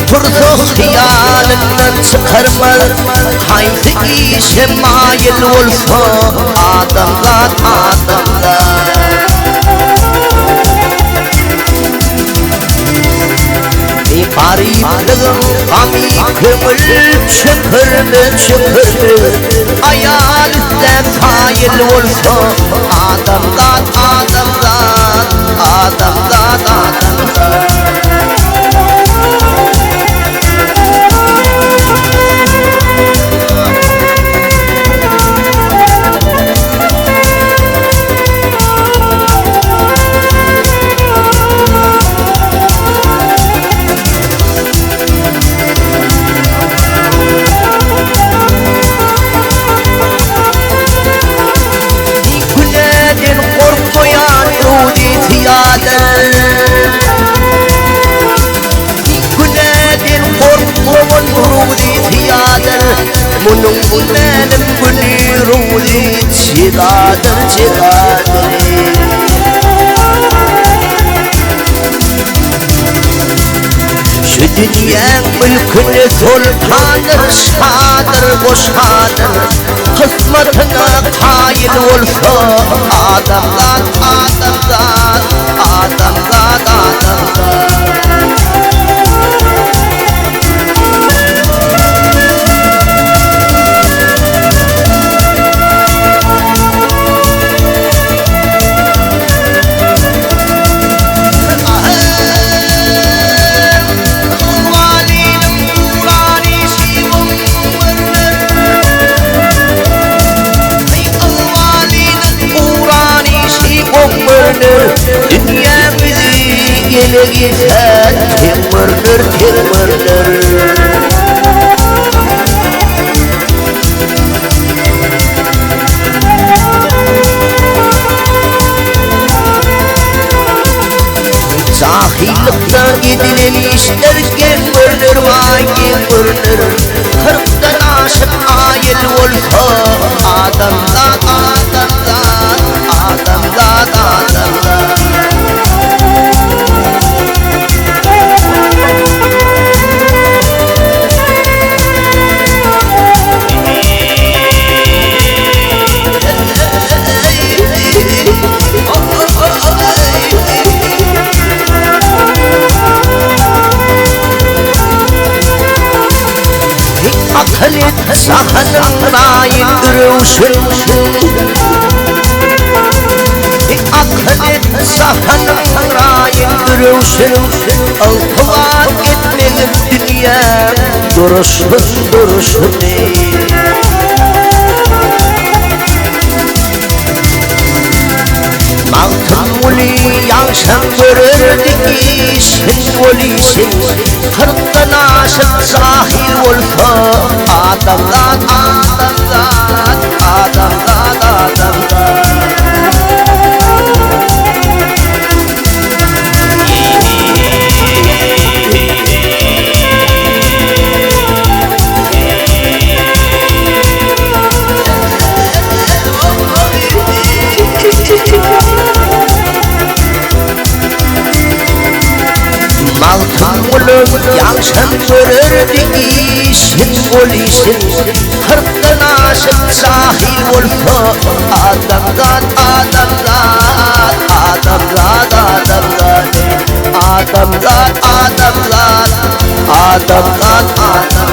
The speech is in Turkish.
Fırsat hiyalinden çıkarmaz Haydi işe mail olsa adamlar Gariplığım gami kömür çöpürdü Hayalinde fail olsa adamlar Munung-munang bunirudit Cigader Şu dünyanın mülkünü sultanır Şadır boşadır Kısmetine kail olsa Adamlar Dünya bizi ele geçer Kim mırdır Cahillikten gidilen işler kim mırdır vay kim mırdır Kırktan aşık ayıl olsa Adamlar Aklit sahanın rayın duruşun Aklit sahanın rayın duruşun Altıvat etmenin dünya duruşun Altın uli yanşan görürdük işin olisin Kırktan aşık sahil olsa Adamlar Altın ulum yanşan görürdük işin olisin Kırktan aşık sahil olsa Adamlar Adamlar